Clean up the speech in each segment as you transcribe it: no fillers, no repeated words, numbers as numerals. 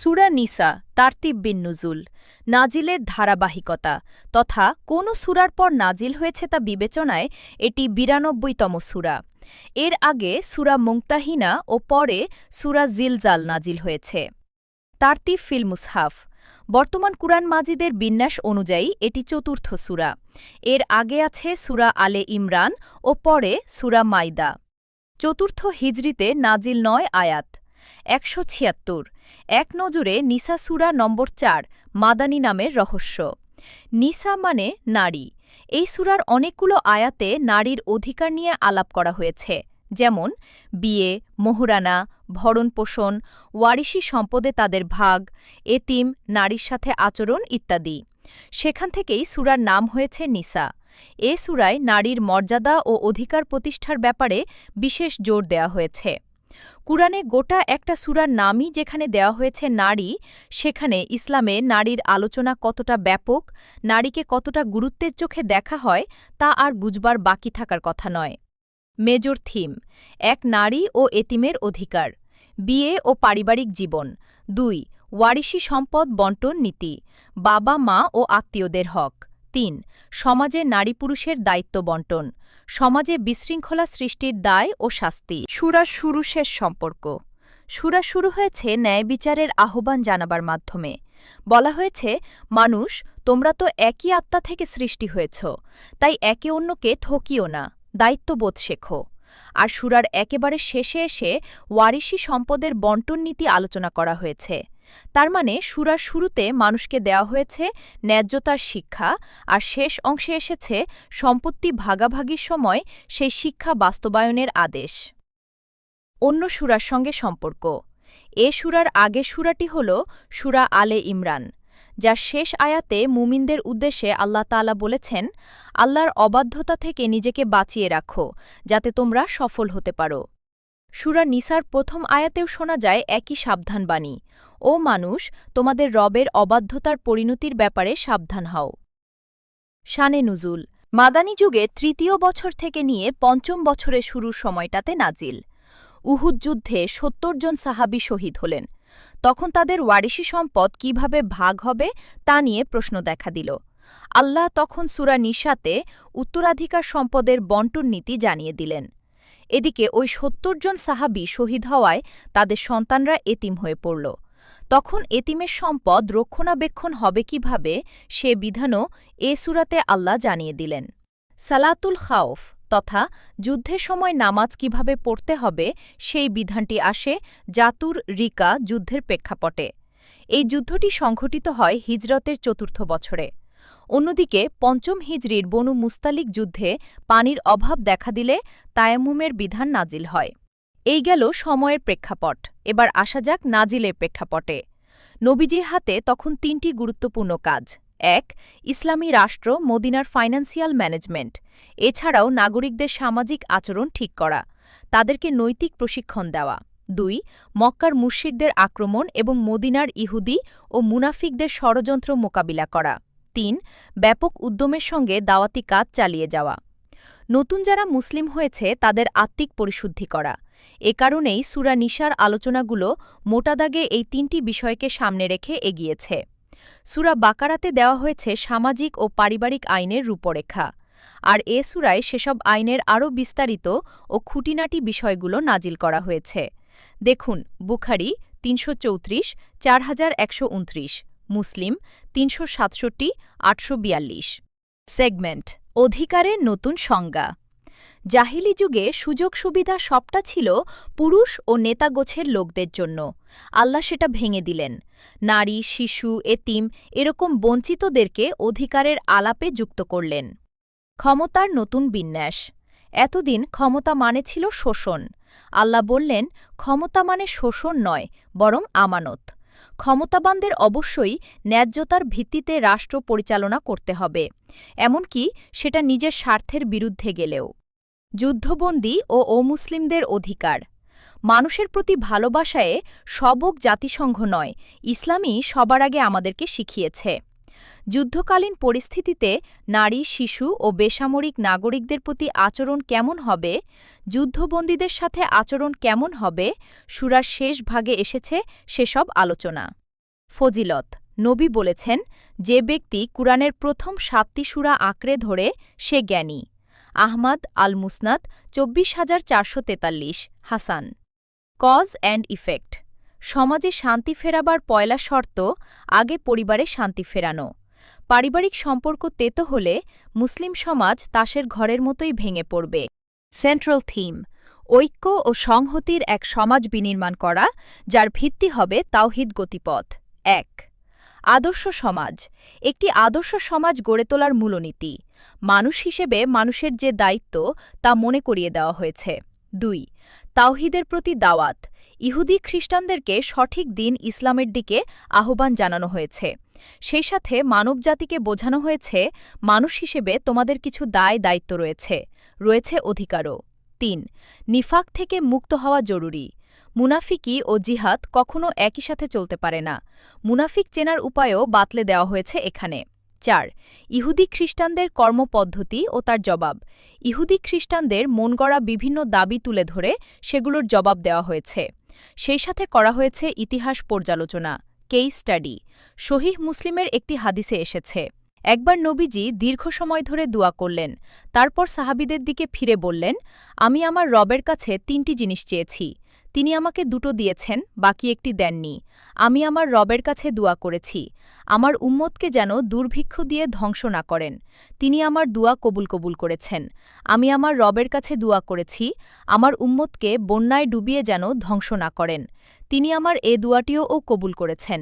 সূরা নিসা তারতিব বিন নুজুল, নাজিলের ধারাবাহিকতা তথা কোন সূরার পর নাজিল হয়েছে তা বিবেচনায় এটি ৯২তম সূরা। এর আগে সূরা মুমতাহিনা ও পরে সূরা জিলজাল নাজিল হয়েছে। তারতিব ফিল মুসহাফ, বর্তমান কুরআন মাজিদের বিন্যাস অনুযায়ী এটি চতুর্থ সূরা। এর আগে আছে সূরা আলে ইমরান ও পরে সূরা মাইদা। চতুর্থ হিজরিতে নাজিল ৯ আয়াত ১৭৬, এক নজরে নিসা সূরা নম্বর ৪ মাদানী নামের রহস্য। নিসা মানে নারী। এই সূরার অনেকগুলো আয়াতে নারীর অধিকার নিয়ে আলাপ করা হয়েছে, যেমন বিয়ে, মোহরানা, ভরণপোষণ, ওয়ারিশি সম্পদে তাদের ভাগ, এতিম, নারীর সাথে আচরণ ইত্যাদি। সেখান থেকেই সূরার নাম হয়েছে নিসা। এ সূরায় নারীর মর্যাদা ও অধিকার প্রতিষ্ঠার ব্যাপারে বিশেষ জোর দেওয়া হয়েছে। কুরআনে গোটা একটা সূরার নামই যেখানে দেওয়া হয়েছে নারী, সেখানে ইসলামে নারীর আলোচনা কতটা ব্যাপক, নারীকে কতটা গুরুত্বের চোখে দেখা হয় তা আর বুঝবার বাকি থাকার কথা নয়। মেজর থিম: এক, নারী ও এতিমের অধিকার। বিয়ে ও পারিবারিক জীবন। ২, ওয়ারিশি সম্পদ বণ্টন নীতি। বাবা মা ও আত্মীয়দের হক। ৩, সমাজে নারী পুরুষের দায়িত্ব বণ্টন। সমাজে বিশৃঙ্খলা সৃষ্টির দায় ও শাস্তি। সূরার শুরু শেষ সম্পর্ক। সূরা শুরু হয়েছে ন্যায় বিচারের আহ্বান জানাবার মাধ্যমে। বলা হয়েছে, মানুষ, তোমরা তো একই আত্মা থেকে সৃষ্টি হয়েছ, তাই একে অন্যকে ঠকিও না, দায়িত্ববোধ শেখো। আর সূরার একেবারে শেষে এসে ওয়ারিশি সম্পদের বণ্টন নীতি আলোচনা করা হয়েছে। তার মানে সূরার শুরুতে মানুষকে দেওয়া হয়েছে ন্যায্যতার শিক্ষা, আর শেষ অংশে এসেছে সম্পত্তি ভাগাভাগির সময় সেই শিক্ষা বাস্তবায়নের আদেশ। অন্য সূরার সঙ্গে সম্পর্ক। এ সূরার আগের সূরাটি হল সূরা আলে ইমরান, যার শেষ আয়াতে মুমিনদের উদ্দেশ্যে আল্লাহ তাআলা বলেছেন, আল্লাহর অবাধ্যতা থেকে নিজেকে বাঁচিয়ে রাখো, যাতে তোমরা সফল হতে পারো। সূরা নিসার প্রথম আয়াতেও শোনা যায় একই সাবধানবাণী, ও মানুষ, তোমাদের রবের অবাধ্যতার পরিণতির ব্যাপারে সাবধান হও। শানে নুজুল: মাদানী যুগে তৃতীয় বছর থেকে নিয়ে পঞ্চম বছরের শুরুর সময়টাতে নাজিল। উহুদ যুদ্ধে ৭০ জন সাহাবী শহীদ হলেন। তখন তাদের ওয়ারিশি সম্পদ কিভাবে ভাগ হবে তা নিয়ে প্রশ্ন দেখা দিল। আল্লাহ তখন সূরা নিসাতে উত্তরাধিকার সম্পদের বণ্টন নীতি জানিয়ে দিলেন। এদিকে ওই ৭০ জন সাহাবী শহীদ হওয়ায় তাদের সন্তানরা এতিম হয়ে পড়ল। তখন এতিমের সম্পদ রক্ষণাবেক্ষণ হবে কিভাবে, সে বিধানও এ সূরাতে আল্লাহ জানিয়ে দিলেন। সালাতুল খাউফ তথা যুদ্ধের সময় নামাজ কিভাবে পড়তে হবে, সেই বিধানটি আসে জাতুর রিকা যুদ্ধের প্রেক্ষাপটে। এই যুদ্ধটি সংঘটিত হয় হিজরতের চতুর্থ বছরে। অন্যদিকে পঞ্চম হিজরির বনু মুস্তালিক যুদ্ধে পানির অভাব দেখা দিলে তায়াম্মুমের বিধান নাজিল হয়। এই গেল সময়ের প্রেক্ষাপট। এবার আসা যাক নাজিলের প্রেক্ষাপটে। নবীজির হাতে তখন ৩টি গুরুত্বপূর্ণ কাজ। ১, ইসলামী রাষ্ট্র মদিনার ফাইন্যান্সিয়াল ম্যানেজমেন্ট। এছাড়াও নাগরিকদের সামাজিক আচরণ ঠিক করা, তাদেরকে নৈতিক প্রশিক্ষণ দেওয়া। ২, মক্কার মুশরিকদের আক্রমণ এবং মদিনার ইহুদি ও মুনাফিকদের ষড়যন্ত্র মোকাবিলা করা। ৩, ব্যাপক উদ্যমের সঙ্গে দাওয়াতি কাজ চালিয়ে যাওয়া। নতুন যারা মুসলিম হয়েছে তাদের আত্মিক পরিশুদ্ধি করা। এ কারণেই সূরা নিসার আলোচনাগুলো মোটা দাগে এই ৩টি বিষয়কে সামনে রেখে এগিয়েছে। সূরা বাকারাতে দেওয়া হয়েছে সামাজিক ও পারিবারিক আইনের রূপরেখা, আর এ সূরায় সেসব আইনের আরও বিস্তারিত ও খুঁটিনাটি বিষয়গুলো নাজিল করা হয়েছে। দেখুন বুখারী ৩৩৪, ৪১২৯, মুসলিম ৩৬৭, ৮৪২। সেগমেন্ট: অধিকারের নতুন সংজ্ঞা। জাহিলি যুগে সুযোগ সুবিধা সবটা ছিল পুরুষ ও নেতাগোছের লোকদের জন্য। আল্লাহ সেটা ভেঙে দিলেন। নারী, শিশু, এতিম এরকম বঞ্চিতদেরকে অধিকারের আলাপে যুক্ত করলেন। ক্ষমতার নতুন বিন্যাস। এতদিন ক্ষমতা মানে ছিল শোষণ। আল্লাহ বললেন, ক্ষমতা মানে শোষণ নয়, বরং আমানত। ক্ষমতাবানদের অবশ্যই ন্যায্যতার ভিত্তিতে রাষ্ট্র পরিচালনা করতে হবে, এমনকি সেটা নিজের স্বার্থের বিরুদ্ধে গেলেও। যুদ্ধবন্দী ও অমুসলিমদের অধিকার। মানুষের প্রতি ভালোবাসায় সবক জাতিসংঘ নয়, ইসলামই সবার আগে আমাদেরকে শিখিয়েছে। যুদ্ধকালীন পরিস্থিতিতে নারী, শিশু ও বেসামরিক নাগরিকদের প্রতি আচরণ কেমন হবে, যুদ্ধবন্দীদের সাথে আচরণ কেমন হবে, সূরার শেষ ভাগে এসেছে সেসব আলোচনা। ফজিলত নবী বলেছেন, যে ব্যক্তি কুরআনের প্রথম ৭টি সূরা আঁকড়ে ধরে সে জ্ঞানী। আহমাদ আল মুসনাদ ২৪,৪৪৩ হাসান। কজ অ্যান্ড ইফেক্ট সমাজে শান্তি ফেরাবার পয়লা শর্ত আগে পরিবারে শান্তি ফেরানো। পারিবারিক সম্পর্ক তেতো হলে মুসলিম সমাজ তাসের ঘরের মতোই ভেঙে পড়বে। সেন্ট্রাল থিম ঐক্য ও সংহতির এক সমাজ বিনির্মাণ করা, যার ভিত্তি হবে তাওহীদ গতিপথ। ১ আদর্শ সমাজ একটি আদর্শ সমাজ গড়ে তোলার মূলনীতি। মানুষ হিসেবে মানুষের যে দায়িত্ব তা মনে করিয়ে দেওয়া হয়েছে। ২ তাওহীদের প্রতি দাওয়াত ইহুদি খ্রিস্টানদেরকে সঠিক দিন ইসলামের দিকে আহ্বান জানানো হয়েছে। সেই সাথে মানবজাতিকে বোঝানো হয়েছে মানুষ হিসেবে তোমাদের কিছু দায়-দায়িত্ব রয়েছে, রয়েছে অধিকারও। ৩ নিফাক থেকে মুক্ত হওয়া জরুরি। মুনাফিকি ও জিহাদ কখনো একই সাথে চলতে পারে না। মুনাফিক চেনার উপায়ও বাতলে দেওয়া হয়েছে এখানে। ৪ ইহুদি খ্রিস্টানদের কর্মপদ্ধতি ও তার জবাব। ইহুদি খ্রিস্টানদের মনগড়া বিভিন্ন দাবি তুলে ধরে সেগুলোর জবাব দেওয়া হয়েছে। সেই সাথে করা হয়েছে ইতিহাস পর্যালোচনা, কেস স্টাডি। সহিহ মুসলিমের একটি হাদিসে এসেছে, একবার নবীজি দীর্ঘ সময় ধরে দোয়া করলেন, তারপর সাহাবীদের দিকে ফিরে বললেন, আমি আমার রবের কাছে ৩টি জিনিস চেয়েছি, তিনি আমাকে 2টো দিয়েছেন, বাকি একটি দেননি। আমি আমার রবের কাছে দোয়া করেছি, আমার উম্মতকে যেন দুর্ভিক্ষ দিয়ে ধ্বংস না করেন। তিনি আমার দোয়া কবুল করেছেন। আমি আমার রবের কাছে দোয়া করেছি, আমার উম্মতকে বন্যায় ডুবিয়ে যেন ধ্বংস না করেন। তিনি আমার এ দোয়াটিও কবুল করেছেন।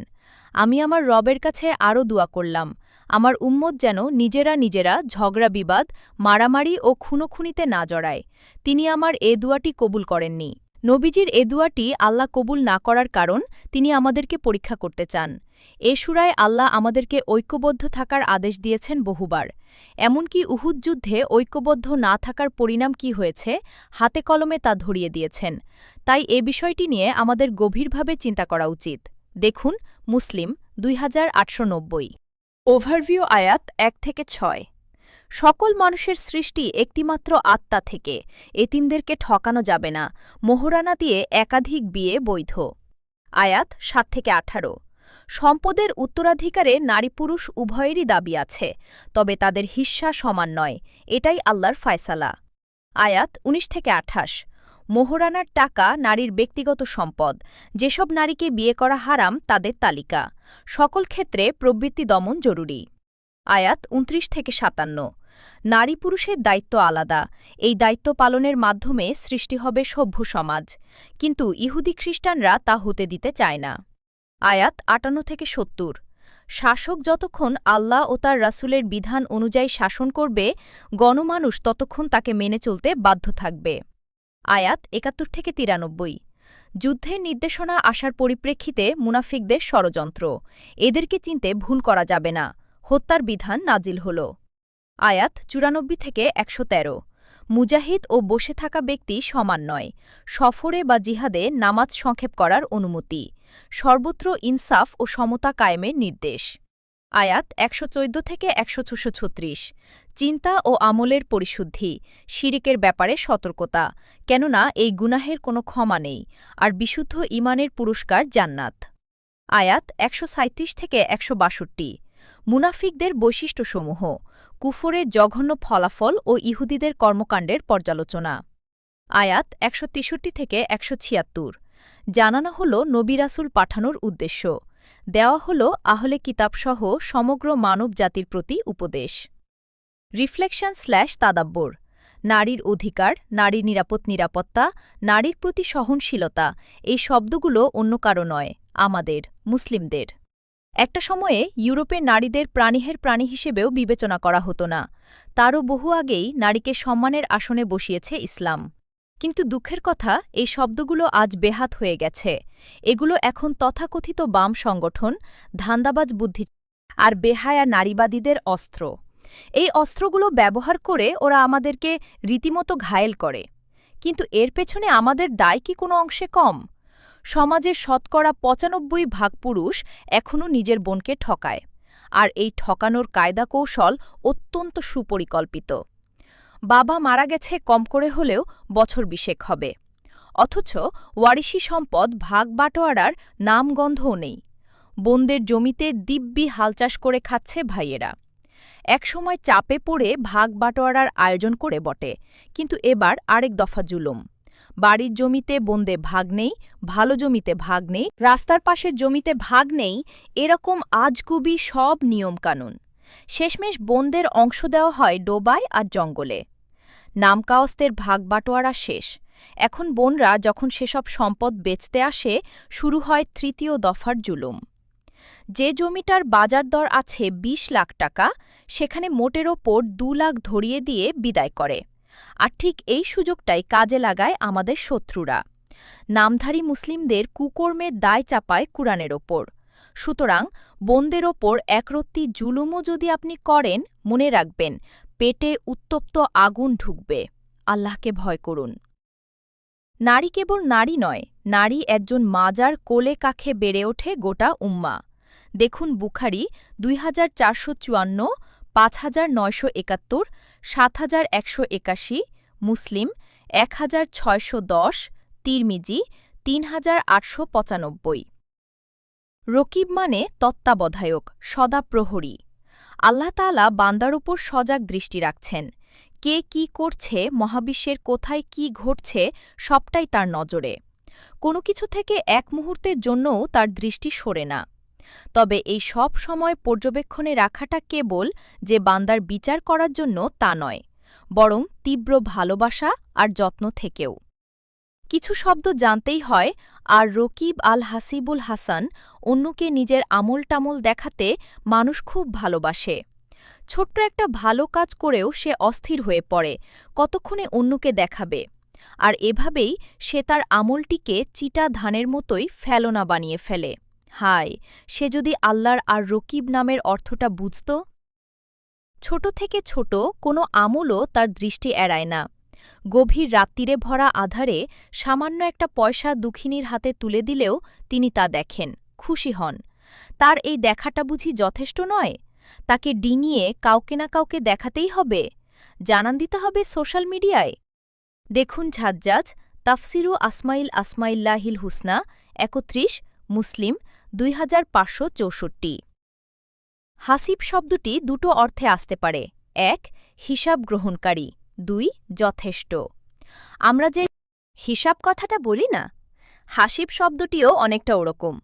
আমি আমার রবের কাছে আরও দোয়া করলাম, আমার উম্মত যেন নিজেরা ঝগড়া বিবাদ, মারামারি ও খুনোখুনিতে না জড়ায়। তিনি আমার এ দোয়াটি কবুল করেননি। নবীজির এ দোয়াটি আল্লাহ কবুল না করার কারণ তিনি আমাদেরকে পরীক্ষা করতে চান। এ সূরায় আল্লাহ আমাদেরকে ঐক্যবদ্ধ থাকার আদেশ দিয়েছেন বহুবার। এমনকি উহুদ যুদ্ধে ঐক্যবদ্ধ না থাকার পরিণাম কি হয়েছে হাতে কলমে তা ধরিয়ে দিয়েছেন। তাই এ বিষয়টি নিয়ে আমাদের গভীরভাবে চিন্তা করা উচিত। দেখুন মুসলিম 2890। ওভারভিউ আয়াত 1 থেকে 6। সকল মানুষের সৃষ্টি একটিমাত্র আত্মা থেকে, এতিমদেরকে ঠকানো যাবে না, মোহরানা দিয়ে একাধিক বিয়ে বৈধ। আয়াত 7 থেকে 18। সম্পদের উত্তরাধিকারে নারী পুরুষ উভয়েরই দাবি আছে, তবে তাদের হিস্সা সমান নয়, এটাই আল্লাহর ফায়সালা। আয়াত 19 থেকে 28। মোহরানার টাকা নারীর ব্যক্তিগত সম্পদ, যেসব নারীকে বিয়ে করা হারাম তাদের তালিকা। সকল ক্ষেত্রে প্রবৃত্তি দমন জরুরি। আয়াত 29 থেকে 57। নারী পুরুষের দায়িত্ব আলাদা, এই দায়িত্ব পালনের মাধ্যমে সৃষ্টি হবে সভ্য সমাজ, কিন্তু ইহুদি খ্রিস্টানরা তা হতে দিতে চায় না। আয়াত 58 থেকে 70। শাসক যতক্ষণ আল্লাহ ও তার রাসূলের বিধান অনুযায়ী শাসন করবে, গণমানুষ ততক্ষণ তাকে মেনে চলতে বাধ্য থাকবে। আয়াত 71 থেকে 93। যুদ্ধের নির্দেশনা আসার পরিপ্রেক্ষিতে মুনাফিকদের ষড়যন্ত্র, এদেরকে চিনতে ভুল করা যাবে না, হত্যার বিধান নাজিল হল। আয়াত 94 থেকে 113। মুজাহিদ ও বসে থাকা ব্যক্তি সমান নয়, সফরে বা জিহাদে নামাজ সংক্ষেপ করার অনুমতি, সর্বত্র ইনসাফ ও সমতা কায়েমের নির্দেশ। আয়াত 114 থেকে 136। চিন্তা ও আমলের পরিশুদ্ধি, শিরিকের ব্যাপারে সতর্কতা, কেননা এই গুনাহের কোনো ক্ষমা নেই, আর বিশুদ্ধ ঈমানের পুরস্কার জান্নাত। আয়াত 137 থেকে 162। মুনাফিকদের বৈশিষ্ট্যসমূহ, কুফরের জঘন্য ফলাফল ও ইহুদিদের কর্মকাণ্ডের পর্যালোচনা। আয়াত 163 থেকে 176। জানানো হল নবী রাসূল পাঠানোর উদ্দেশ্য, দেওয়া হল আহলে কিতাবসহ সমগ্র মানব জাতির প্রতি উপদেশ। রিফ্লেকশন/তাদাব্বর নারীর অধিকার, নারীর নিরাপত্তা, নারীর প্রতি সহনশীলতা, এই শব্দগুলো অন্য কারো নয়, আমাদের মুসলিমদের। একটা সময়ে ইউরোপে নারীদের প্রাণীহের প্রাণী হিসেবেও বিবেচনা করা হতো না, তারও বহু আগেই নারীকে সম্মানের আসনে বসিয়েছে ইসলাম। কিন্তু দুঃখের কথা, এই শব্দগুলো আজ বেহাত হয়ে গেছে। এগুলো এখন তথাকথিত বাম সংগঠন, ধান্দাবাজ বুদ্ধি আর বেহায়া নারীবাদীদের অস্ত্র। এই অস্ত্রগুলো ব্যবহার করে ওরা আমাদেরকে রীতিমতো ঘায়েল করে। কিন্তু এর পেছনে আমাদের দায় কি কোনো অংশে কম? সমাজের শতকরা ৯৫% পুরুষ এখনও নিজের বোনকে ঠকায়, আর এই ঠকানোর কায়দা কৌশল অত্যন্ত সুপরিকল্পিত। বাবা মারা গেছে কম করে হলেও বছর ২০ হবে, অথচ ওয়ারিশি সম্পদ ভাগ বাটোয়ারার নামগন্ধও নেই। বোনদের জমিতে দিব্যি হাল চাষ করে খাচ্ছে ভাইয়েরা। একসময় চাপে পড়ে ভাগ বাটোয়ারার আয়োজন করে বটে, কিন্তু এবার আরেক দফা জুলুম। বাড়ির জমিতে বোনদের ভাগ নেই, ভালো জমিতে ভাগ নেই, রাস্তার পাশের জমিতে ভাগ নেই, এরকম আজগুবি সব নিয়মকানুন। শেষমেশ বোনদের অংশ দেওয়া হয় ডোবায় আর জঙ্গলে। নামকাওস্তের ভাগ বাটোয়ারা শেষ। এখন বোনরা যখন সেসব সম্পদ বেচতে আসে, শুরু হয় তৃতীয় দফার জুলুম। যে জমিটার বাজার দর আছে ২০ লাখ টাকা, সেখানে মোটের ওপর ২ লাখ ধরিয়ে দিয়ে বিদায় করে। আর ঠিক এই সুযোগটাই কাজে লাগায় আমাদের শত্রুরা। নামধারী মুসলিমদের কুকর্মের দায় চাপায় কুরআনের ওপর। সুতরাং বোনদের ওপর একরত্তি জুলুমও যদি আপনি করেন, মনে রাখবেন পেটে উত্তপ্ত আগুন ঢুকবে। আল্লাহকে ভয় করুন। নারী কেবল নারী নয়, নারী একজন মাজার কোলে কাখে বেড়ে ওঠে গোটা উম্মা। দেখুন বুখারী ২৪৫৪, ৫৯৭১, ৭১৮১, মুসলিম ১৬১০, তিরমিজি ৩৮৯৫। রকিব মানে তত্ত্বাবধায়ক, সদাপ্রহরী। আল্লাহ তাআলা বান্দার উপর সজাগ দৃষ্টি রাখছেন। কে কি করছে, মহাবিশ্বের কোথায় কি ঘটছে, সবটাই তার নজরে। কোনো কিছু থেকে এক মুহূর্তের জন্যও তার দৃষ্টি সরে না। তবে এই সব সময় পর্যবেক্ষণে রাখাটা কেবল যে বান্দার বিচার করার জন্য তা নয়, বরং তীব্র ভালোবাসা আর যত্ন থেকেও। কিছু শব্দ জানতেই হয়, আর রকিব আল হাসিবুল হাসান অন্যকে নিজের আমল টামল দেখাতে মানুষ খুব ভালোবাসে। ছোট্ট একটা ভালো কাজ করেও সে অস্থির হয়ে পড়ে, কতক্ষণে অন্যকে দেখাবে। আর এভাবেই সে তার আমলটিকে চিটা ধানের মতোই ফেলনা বানিয়ে ফেলে। হায়, সে যদি আল্লাহর আর রকিব নামের অর্থটা বুঝত। ছোট থেকে ছোট কোনো আমলও তার দৃষ্টি এড়ায় না। গভীর রাত্তিরে ভরা আধারে সামান্য একটা পয়সা দুঃখিনীর হাতে তুলে দিলেও তিনি তা দেখেন, খুশি হন। তার এই দেখাটা বুঝি যথেষ্ট নয়? তাকে ডিঙিয়ে কাউকে না কাউকে দেখাতেই হবে, জানান দিতে হবে সোশ্যাল মিডিয়ায়। দেখুন ঝাজ্জাজ, তাফসিরু আসমাইল্লাহিল হুসনা ৩১, মুসলিম ২৫৬৪। হাসিব শব্দটি দুটো অর্থে আসতে পারে। ১. হিসাব গ্রহণকারী, ২. যথেষ্ট। আমরা যে হিসাব কথাটা বলি না, হাসিব শব্দটিও অনেকটা ওরকম।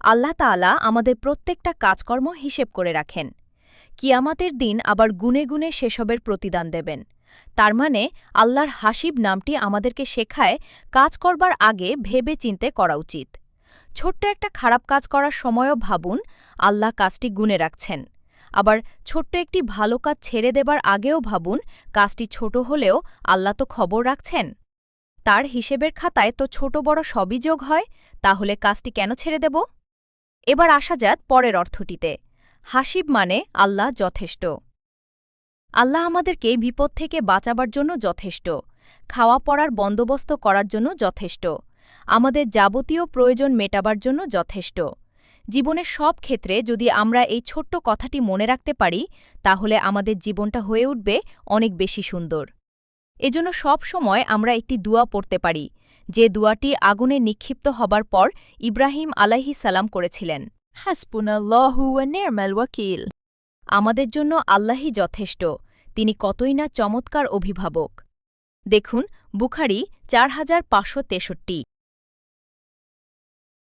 আল্লাহ তাআলা আমাদের প্রত্যেকটা কাজকর্ম হিসেব করে রাখেন। কিয়ামতের দিন আবার গুনে গুনে সেসবের প্রতিদান দেবেন। তার মানে আল্লাহর হাসিব নামটি আমাদেরকে শেখায় কাজ করবার আগে ভেবে চিন্তে করা উচিত। ছোট্ট একটা খারাপ কাজ করার সময়ও ভাবুন আল্লাহ কাজটি গুনে রাখছেন। আবার ছোট্ট একটি ভালো কাজ ছেড়ে দেবার আগেও ভাবুন কাজটি ছোট হলেও আল্লাহ তো খবর রাখছেন। তার হিসেবের খাতায় তো ছোট বড় সবই যোগ হয়, তাহলে কাজটি কেন ছেড়ে দেব? এবার আসা যাক পরের অর্থটিতে। হাসিব মানে আল্লাহ যথেষ্ট। আল্লাহ আমাদেরকে বিপদ থেকে বাঁচাবার জন্য যথেষ্ট, খাওয়া পড়ার বন্দোবস্ত করার জন্য যথেষ্ট, আমাদের যাবতীয় প্রয়োজন মেটাবার জন্য যথেষ্ট। জীবনের সব ক্ষেত্রে যদি আমরা এই ছোট্ট কথাটি মনে রাখতে পারি, তাহলে আমাদের জীবনটা হয়ে উঠবে অনেক বেশি সুন্দর। এজন্য সব সময় আমরা একটি দুয়া পড়তে পারি, যে দুয়াটি আগুনে নিক্ষিপ্ত হবার পর ইব্রাহিম আলাইহিস সালাম করেছিলেন, হাসবুনাল্লাহু ওয়া নি'মাল ওয়াকিল। আমাদের জন্য আল্লাহই যথেষ্ট, তিনি কতই না চমৎকার অভিভাবক। দেখুন বুখারী ৪৫৬৩।